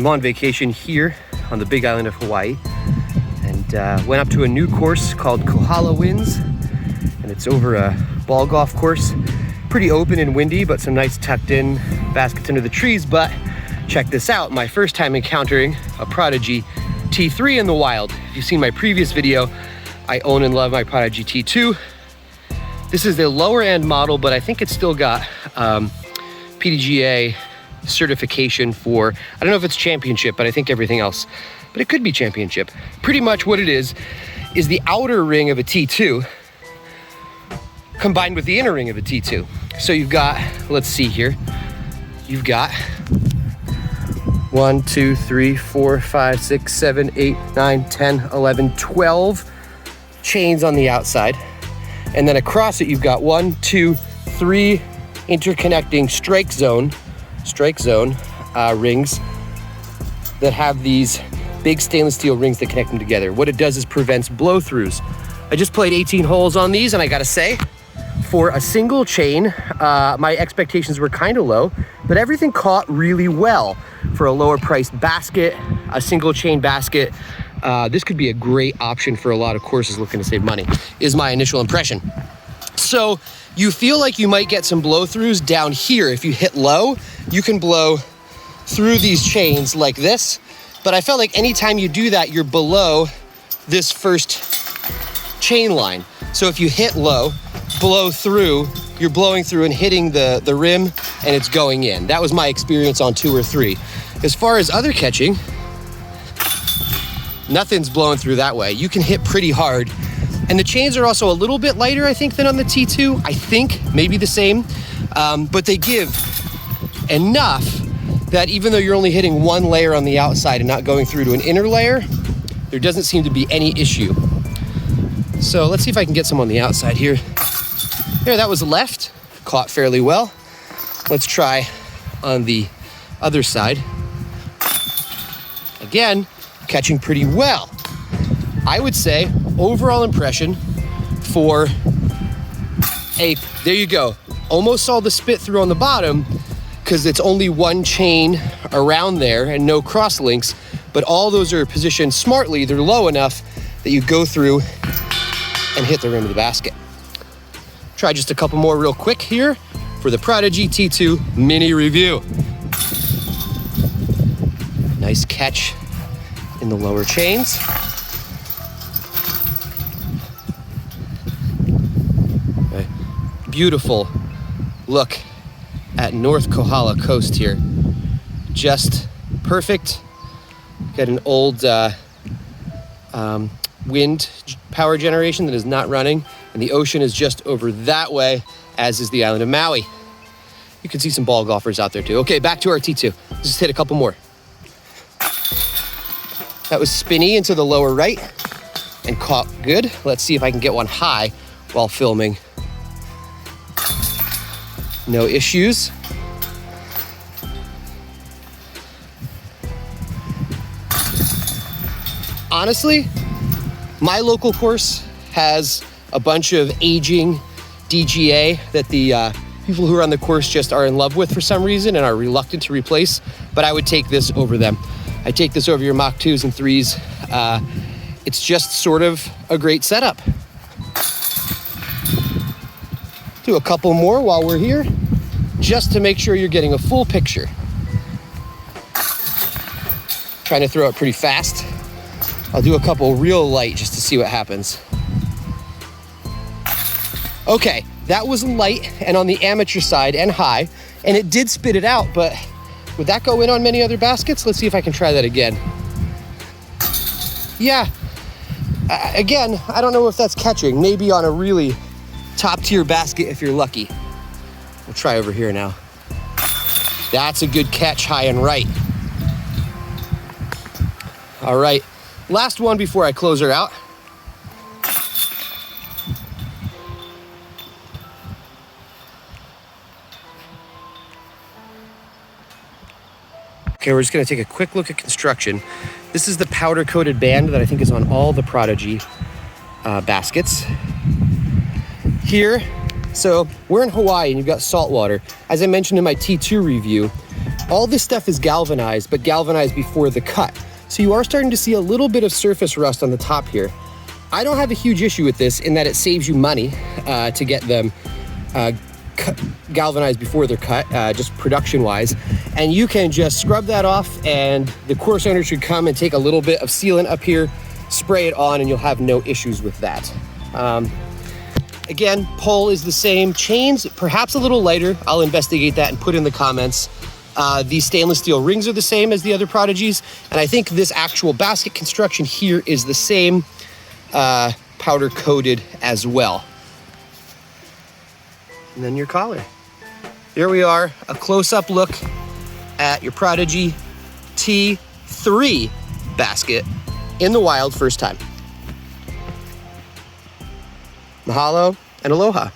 I'm on vacation here on the big island of Hawaii, and went up to a new course called Kohala Winds, and it's over a ball golf course. Pretty open and windy, but some nice tucked in baskets under the trees. But check this out, my first time encountering a Prodigy T3 in the wild. If you've seen my previous video, I own and love my Prodigy T2. This is the lower end model, but I think it's still got PDGA certification for, I don't know if it's championship, but I think everything else, but it could be championship. Pretty much what it is the outer ring of a T2 combined with the inner ring of a T2. So you've got, let's see here, you've got 1, 2, 3, 4, 5, 6, 7, 8, 9, 10, 11, 12 chains on the outside. And then across it, you've got 1, 2, 3 interconnecting strike zone rings that have these big stainless steel rings that connect them together. What it does is prevents blow throughs. I just played 18 holes on these, and I gotta say, for a single chain, my expectations were kind of low, but everything caught really well for a lower priced basket, a single chain basket. This could be a great option for a lot of courses looking to save money, is my initial impression. So you feel like you might get some blow throughs down here. If you hit low, you can blow through these chains like this. But I felt like anytime you do that, you're below this first chain line. So if you hit low, blow through, you're blowing through and hitting the rim, and it's going in. That was my experience on 2 or 3. As far as other catching, nothing's blowing through that way. You can hit pretty hard. And the chains are also a little bit lighter, I think, than on the T2. I think, maybe the same, but they give enough that even though you're only hitting one layer on the outside and not going through to an inner layer, there doesn't seem to be any issue. So let's see if I can get some on the outside here. There, that was left, caught fairly well. Let's try on the other side. Again, catching pretty well. I would say overall impression for there you go. Almost saw the spit through on the bottom because it's only one chain around there and no cross links, but all those are positioned smartly. They're low enough that you go through and hit the rim of the basket. Try just a couple more real quick here for the Prodigy T2 mini review. Nice catch in the lower chains. Okay. Beautiful look at North Kohala coast here. Just perfect. Got an old wind power generation that is not running, and the ocean is just over that way, as is the island of Maui. You can see some ball golfers out there too. Okay, back to our T2. Just hit a couple more. That was spinny into the lower right and caught good. Let's see if I can get one high while filming. No issues. Honestly, my local course has a bunch of aging DGA that the people who are on the course just are in love with for some reason and are reluctant to replace, but I would take this over them. I take this over your Mach 2s and 3s. It's just sort of a great setup. Do a couple more while we're here, just to make sure you're getting a full picture. Trying to throw it pretty fast. I'll do a couple real light just to see what happens. Okay, that was light and on the amateur side and high, and it did spit it out, but would that go in on many other baskets? Let's see if I can try that again. Yeah, again, I don't know if that's catching. Maybe on a really top tier basket if you're lucky. We'll try over here now. That's a good catch, high and right. All right, last one before I close her out. Okay, we're just gonna take a quick look at construction. This is the powder coated band that I think is on all the Prodigy baskets. Here, so we're in Hawaii and you've got salt water. As I mentioned in my T2 review, All this stuff is galvanized, but galvanized before the cut. So you are starting to see a little bit of surface rust on the top here. I don't have a huge issue with this in that it saves you money to get them galvanized before they're cut, just production-wise. And you can just scrub that off, and the course owner should come and take a little bit of sealant up here, spray it on, and you'll have no issues with that. Again, pole is the same. Chains, perhaps a little lighter. I'll investigate that and put in the comments. These stainless steel rings are the same as the other Prodigies, and I think this actual basket construction here is the same, powder coated as well. And then your collar. Here we are, a close-up look at your Prodigy T3 basket in the wild first time. Mahalo and aloha.